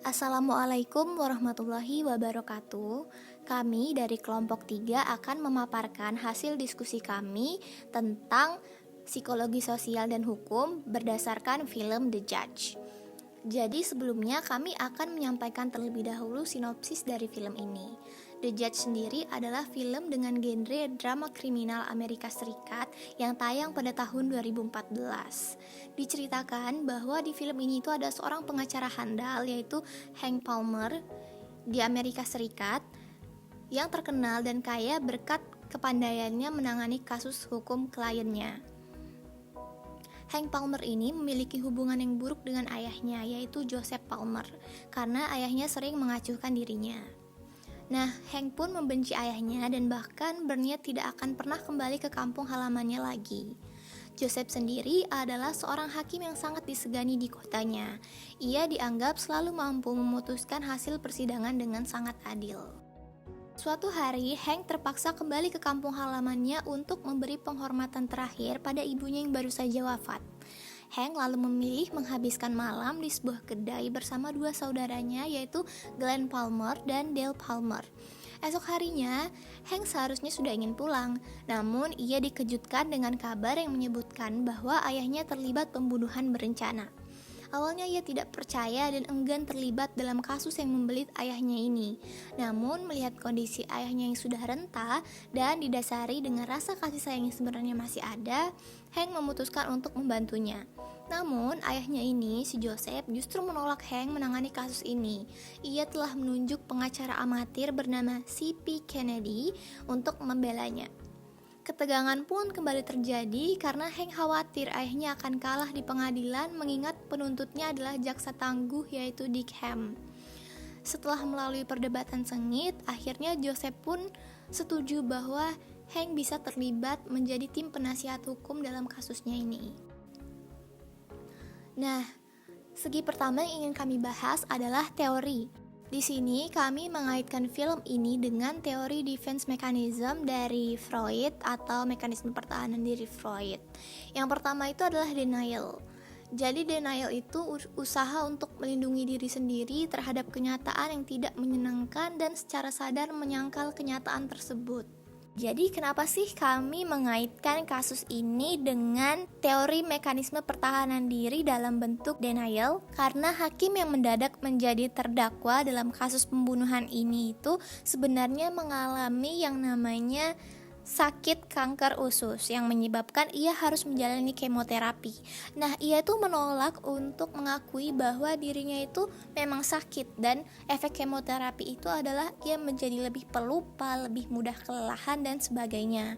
Assalamualaikum warahmatullahi wabarakatuh. Kami dari kelompok 3 akan memaparkan hasil diskusi kami tentang psikologi sosial dan hukum berdasarkan film The Judge. Jadi sebelumnya kami akan menyampaikan terlebih dahulu sinopsis dari film ini. The Judge sendiri adalah film dengan genre drama kriminal Amerika Serikat yang tayang pada tahun 2014. Diceritakan bahwa di film ini itu ada seorang pengacara handal yaitu Hank Palmer di Amerika Serikat yang terkenal dan kaya berkat kepandaiannya menangani kasus hukum kliennya. Hank Palmer ini memiliki hubungan yang buruk dengan ayahnya, yaitu Joseph Palmer, karena ayahnya sering mengacuhkan dirinya. Nah, Hank pun membenci ayahnya dan bahkan berniat tidak akan pernah kembali ke kampung halamannya lagi. Joseph sendiri adalah seorang hakim yang sangat disegani di kotanya. Ia dianggap selalu mampu memutuskan hasil persidangan dengan sangat adil. Suatu hari, Hank terpaksa kembali ke kampung halamannya untuk memberi penghormatan terakhir pada ibunya yang baru saja wafat. Hank lalu memilih menghabiskan malam di sebuah kedai bersama dua saudaranya yaitu Glenn Palmer dan Dale Palmer. Esok harinya, Hank seharusnya sudah ingin pulang, namun ia dikejutkan dengan kabar yang menyebutkan bahwa ayahnya terlibat pembunuhan berencana. Awalnya ia tidak percaya dan enggan terlibat dalam kasus yang membelit ayahnya ini. Namun melihat kondisi ayahnya yang sudah renta dan didasari dengan rasa kasih sayang yang sebenarnya masih ada, Hank memutuskan untuk membantunya. Namun ayahnya ini, si Joseph, justru menolak Hank menangani kasus ini. Ia telah menunjuk pengacara amatir bernama C.P. Kennedy untuk membelanya. Ketegangan pun kembali terjadi karena Hank khawatir ayahnya akan kalah di pengadilan mengingat penuntutnya adalah jaksa tangguh yaitu Dick Ham. Setelah melalui perdebatan sengit, akhirnya Joseph pun setuju bahwa Hank bisa terlibat menjadi tim penasihat hukum dalam kasusnya ini. Nah, segi pertama yang ingin kami bahas adalah teori. Di sini kami mengaitkan film ini dengan teori defense mechanism dari Freud atau mekanisme pertahanan diri Freud. Yang pertama itu adalah denial. Jadi denial itu usaha untuk melindungi diri sendiri terhadap kenyataan yang tidak menyenangkan dan secara sadar menyangkal kenyataan tersebut. Jadi kenapa sih kami mengaitkan kasus ini dengan teori mekanisme pertahanan diri dalam bentuk denial? Karena hakim yang mendadak menjadi terdakwa dalam kasus pembunuhan ini itu sebenarnya mengalami yang namanya sakit kanker usus yang menyebabkan ia harus menjalani kemoterapi. Nah, ia tuh menolak untuk mengakui bahwa dirinya itu memang sakit dan efek kemoterapi itu adalah ia menjadi lebih pelupa, lebih mudah kelelahan dan sebagainya.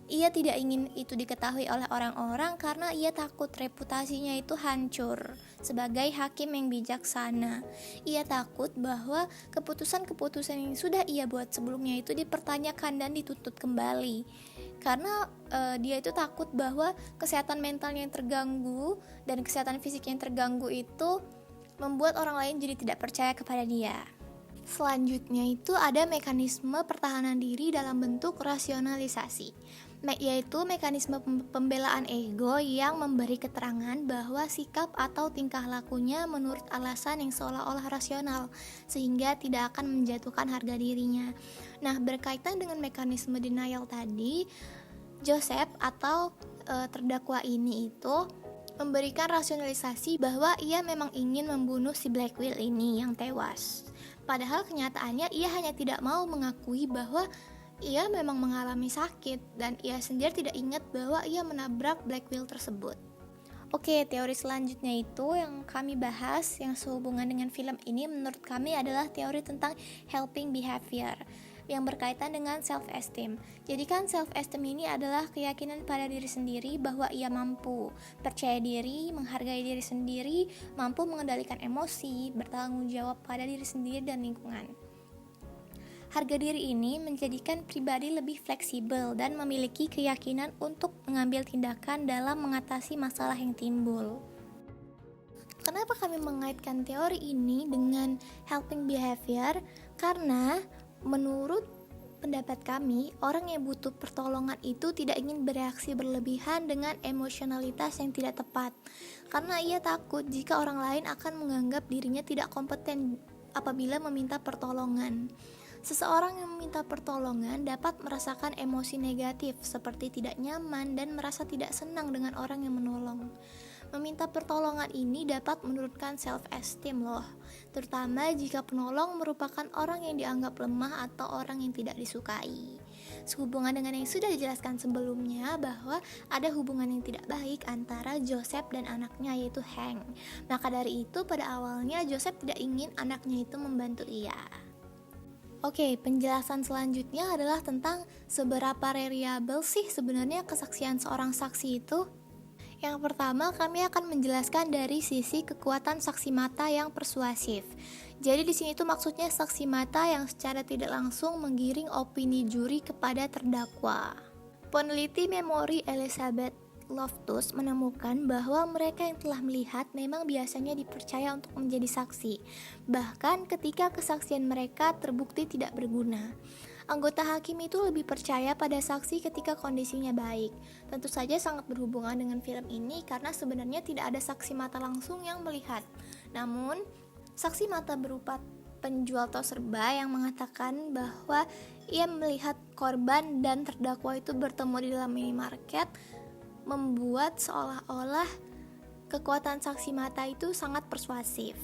Ia tidak ingin itu diketahui oleh orang-orang karena ia takut reputasinya itu hancur sebagai hakim yang bijaksana. Ia takut bahwa keputusan-keputusan yang sudah ia buat sebelumnya itu dipertanyakan dan dituntut kembali. Karena dia itu takut bahwa kesehatan mentalnya yang terganggu dan kesehatan fisiknya yang terganggu itu membuat orang lain jadi tidak percaya kepada dia. Selanjutnya itu ada mekanisme pertahanan diri dalam bentuk rasionalisasi, yaitu mekanisme pembelaan ego yang memberi keterangan bahwa sikap atau tingkah lakunya menurut alasan yang seolah-olah rasional, sehingga tidak akan menjatuhkan harga dirinya. Nah, berkaitan dengan mekanisme denial tadi, Joseph atau terdakwa ini itu memberikan rasionalisasi bahwa ia memang ingin membunuh si Blackwell ini yang tewas. Padahal kenyataannya ia hanya tidak mau mengakui bahwa ia memang mengalami sakit dan ia sendiri tidak ingat bahwa ia menabrak Blackwell tersebut. Oke, teori selanjutnya itu yang kami bahas yang sehubungan dengan film ini menurut kami adalah teori tentang helping behavior yang berkaitan dengan self-esteem. Jadi kan self-esteem ini adalah keyakinan pada diri sendiri bahwa ia mampu, percaya diri, menghargai diri sendiri, mampu mengendalikan emosi, bertanggung jawab pada diri sendiri dan lingkungan. Harga diri ini menjadikan pribadi lebih fleksibel dan memiliki keyakinan untuk mengambil tindakan dalam mengatasi masalah yang timbul. Kenapa kami mengaitkan teori ini dengan helping behavior? Karena menurut pendapat kami, orang yang butuh pertolongan itu tidak ingin bereaksi berlebihan dengan emosionalitas yang tidak tepat, karena ia takut jika orang lain akan menganggap dirinya tidak kompeten apabila meminta pertolongan. Seseorang yang meminta pertolongan dapat merasakan emosi negatif seperti tidak nyaman dan merasa tidak senang dengan orang yang menolong. Meminta pertolongan ini dapat menurunkan self-esteem loh, terutama jika penolong merupakan orang yang dianggap lemah atau orang yang tidak disukai. Sehubungan dengan yang sudah dijelaskan sebelumnya bahwa ada hubungan yang tidak baik antara Joseph dan anaknya yaitu Hank. Maka dari itu pada awalnya Joseph tidak ingin anaknya itu membantu ia. Oke, penjelasan selanjutnya adalah tentang seberapa reliable sih sebenarnya kesaksian seorang saksi itu. Yang pertama, kami akan menjelaskan dari sisi kekuatan saksi mata yang persuasif. Jadi di sini itu maksudnya saksi mata yang secara tidak langsung menggiring opini juri kepada terdakwa. Peneliti memori Elizabeth Loftus menemukan bahwa mereka yang telah melihat memang biasanya dipercaya untuk menjadi saksi, bahkan ketika kesaksian mereka terbukti tidak berguna. Anggota hakim itu lebih percaya pada saksi ketika kondisinya baik. Tentu saja sangat berhubungan dengan film ini karena sebenarnya tidak ada saksi mata langsung yang melihat. Namun, saksi mata berupa penjual tos serba yang mengatakan bahwa ia melihat korban dan terdakwa itu bertemu di dalam minimarket membuat seolah-olah kekuatan saksi mata itu sangat persuasif.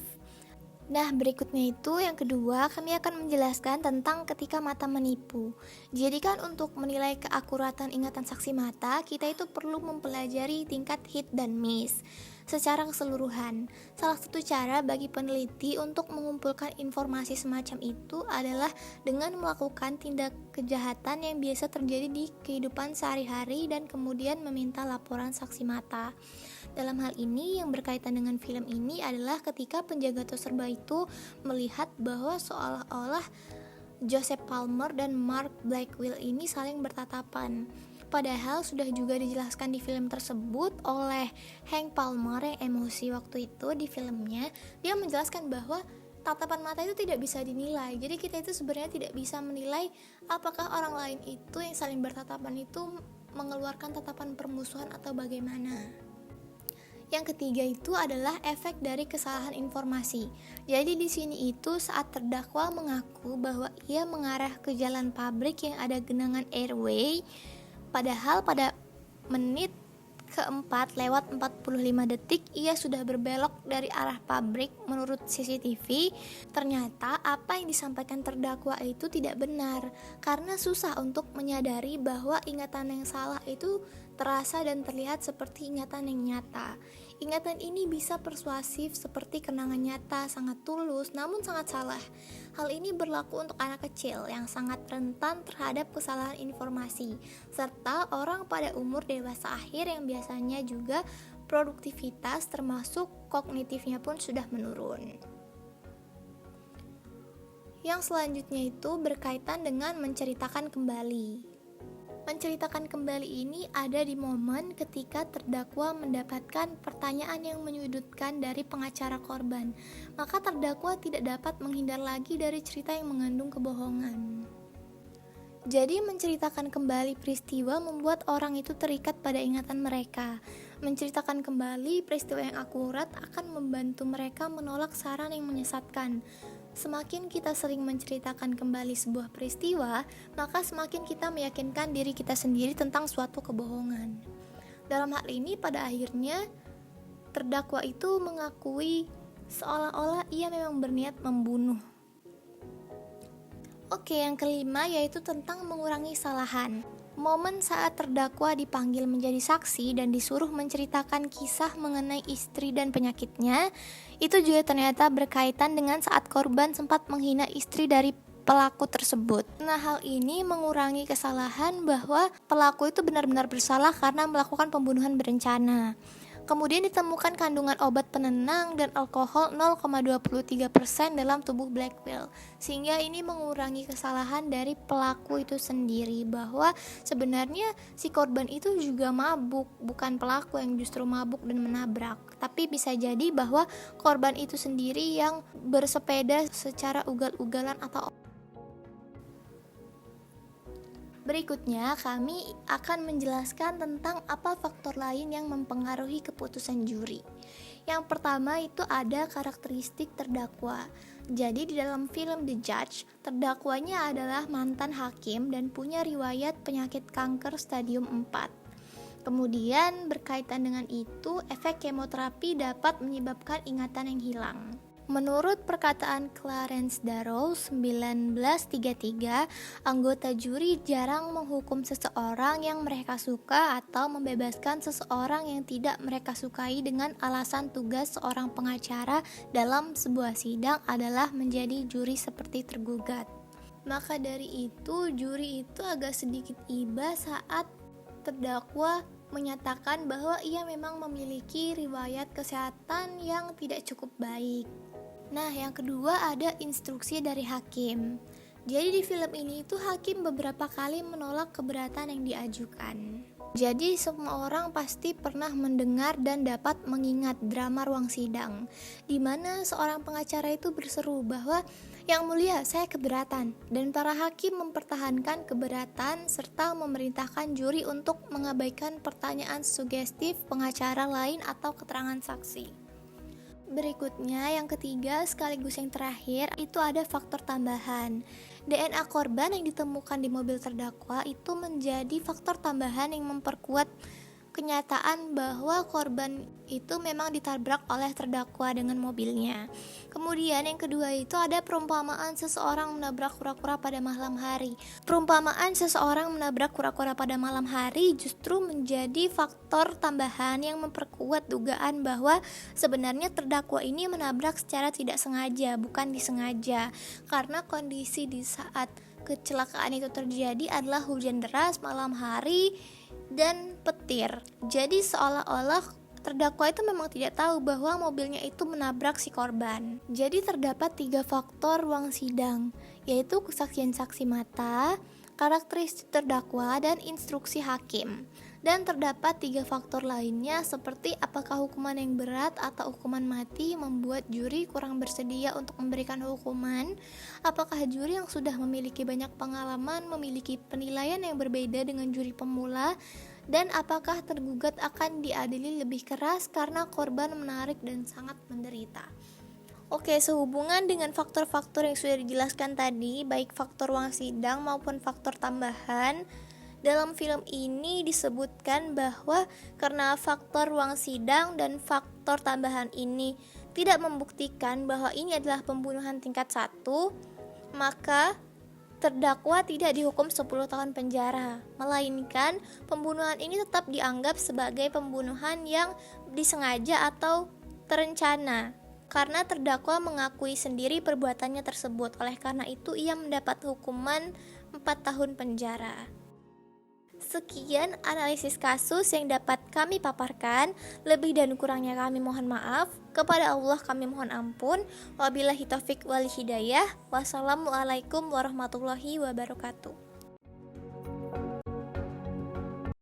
Nah, berikutnya itu yang kedua, kami akan menjelaskan tentang ketika mata menipu. Jadi kan untuk menilai keakuratan ingatan saksi mata, kita itu perlu mempelajari tingkat hit dan miss secara keseluruhan. Salah satu cara bagi peneliti untuk mengumpulkan informasi semacam itu adalah dengan melakukan tindak kejahatan yang biasa terjadi di kehidupan sehari-hari dan kemudian meminta laporan saksi mata. Dalam hal ini yang berkaitan dengan film ini adalah ketika penjaga tos serba itu melihat bahwa seolah-olah Joseph Palmer dan Mark Blackwell ini saling bertatapan. Padahal sudah juga dijelaskan di film tersebut oleh Hank Palmer yang emosi waktu itu di filmnya. Dia menjelaskan bahwa tatapan mata itu tidak bisa dinilai. Jadi kita itu sebenarnya tidak bisa menilai apakah orang lain itu yang saling bertatapan itu mengeluarkan tatapan permusuhan atau bagaimana. Yang ketiga itu adalah efek dari kesalahan informasi. Jadi di sini itu saat terdakwa mengaku bahwa ia mengarah ke jalan pabrik yang ada genangan airway, padahal pada menit keempat lewat 45 detik ia sudah berbelok dari arah pabrik menurut CCTV. Ternyata apa yang disampaikan terdakwa itu tidak benar, karena susah untuk menyadari bahwa ingatan yang salah itu terasa dan terlihat seperti ingatan yang nyata. Ingatan ini bisa persuasif seperti kenangan nyata, sangat tulus, namun sangat salah. Hal ini berlaku untuk anak kecil yang sangat rentan terhadap kesalahan informasi, serta orang pada umur dewasa akhir yang biasanya juga produktivitas termasuk kognitifnya pun sudah menurun. Yang selanjutnya itu berkaitan dengan menceritakan kembali. Menceritakan kembali ini ada di momen ketika terdakwa mendapatkan pertanyaan yang menyudutkan dari pengacara korban, maka terdakwa tidak dapat menghindar lagi dari cerita yang mengandung kebohongan. Jadi menceritakan kembali peristiwa membuat orang itu terikat pada ingatan mereka. Menceritakan kembali peristiwa yang akurat akan membantu mereka menolak saran yang menyesatkan. Semakin kita sering menceritakan kembali sebuah peristiwa, maka semakin kita meyakinkan diri kita sendiri tentang suatu kebohongan. Dalam hal ini pada akhirnya terdakwa itu mengakui seolah-olah ia memang berniat membunuh. Oke, yang kelima yaitu tentang mengurangi kesalahan. Momen saat terdakwa dipanggil menjadi saksi dan disuruh menceritakan kisah mengenai istri dan penyakitnya, itu juga ternyata berkaitan dengan saat korban sempat menghina istri dari pelaku tersebut. Nah, hal ini mengurangi kesalahan bahwa pelaku itu benar-benar bersalah karena melakukan pembunuhan berencana. Kemudian ditemukan kandungan obat penenang dan alkohol 0,23% dalam tubuh Blackwell, sehingga ini mengurangi kesalahan dari pelaku itu sendiri, bahwa sebenarnya si korban itu juga mabuk, bukan pelaku yang justru mabuk dan menabrak. Tapi bisa jadi bahwa korban itu sendiri yang bersepeda secara ugal-ugalan atau Berikutnya, kami akan menjelaskan tentang apa faktor lain yang mempengaruhi keputusan juri. Yang pertama itu ada karakteristik terdakwa. Jadi di dalam film The Judge, terdakwanya adalah mantan hakim dan punya riwayat penyakit kanker stadium 4. Kemudian berkaitan dengan itu, efek kemoterapi dapat menyebabkan ingatan yang hilang. Menurut perkataan Clarence Darrow 1933, anggota juri jarang menghukum seseorang yang mereka suka atau membebaskan seseorang yang tidak mereka sukai dengan alasan tugas seorang pengacara dalam sebuah sidang adalah menjadi juri seperti tergugat. Maka dari itu, juri itu agak sedikit iba saat terdakwa menyatakan bahwa ia memang memiliki riwayat kesehatan yang tidak cukup baik. Nah, yang kedua ada instruksi dari hakim. Jadi di film ini itu hakim beberapa kali menolak keberatan yang diajukan. Jadi semua orang pasti pernah mendengar dan dapat mengingat drama ruang sidang, di mana seorang pengacara itu berseru bahwa "Yang mulia, saya keberatan," dan para hakim mempertahankan keberatan serta memerintahkan juri untuk mengabaikan pertanyaan sugestif pengacara lain atau keterangan saksi. Berikutnya, yang ketiga sekaligus yang terakhir itu ada faktor tambahan. DNA korban yang ditemukan di mobil terdakwa itu menjadi faktor tambahan yang memperkuat kenyataan bahwa korban itu memang ditabrak oleh terdakwa dengan mobilnya. Kemudian yang kedua itu ada perumpamaan seseorang menabrak kura-kura pada malam hari. Perumpamaan seseorang menabrak kura-kura pada malam hari justru menjadi faktor tambahan yang memperkuat dugaan bahwa sebenarnya terdakwa ini menabrak secara tidak sengaja, bukan disengaja. Karena kondisi di saat kecelakaan itu terjadi adalah hujan deras malam hari dan petir. Jadi seolah-olah terdakwa itu memang tidak tahu bahwa mobilnya itu menabrak si korban. Jadi terdapat 3 faktor ruang sidang, yaitu kesaksian saksi mata, karakteristik terdakwa, dan instruksi hakim. Dan terdapat 3 faktor lainnya seperti apakah hukuman yang berat atau hukuman mati membuat juri kurang bersedia untuk memberikan hukuman, apakah juri yang sudah memiliki banyak pengalaman memiliki penilaian yang berbeda dengan juri pemula, dan apakah tergugat akan diadili lebih keras karena korban menarik dan sangat menderita. Oke, sehubungan dengan faktor-faktor yang sudah dijelaskan tadi, baik faktor ruang sidang maupun faktor tambahan, dalam film ini disebutkan bahwa karena faktor ruang sidang dan faktor tambahan ini tidak membuktikan bahwa ini adalah pembunuhan tingkat 1, maka terdakwa tidak dihukum 10 tahun penjara, melainkan pembunuhan ini tetap dianggap sebagai pembunuhan yang disengaja atau terencana. Karena terdakwa mengakui sendiri perbuatannya tersebut, oleh karena itu ia mendapat hukuman 4 tahun penjara. Sekian analisis kasus yang dapat kami paparkan. Lebih dan kurangnya kami mohon maaf. Kepada Allah kami mohon ampun. Wabillahi taufik wal hidayah. Wassalamualaikum warahmatullahi wabarakatuh.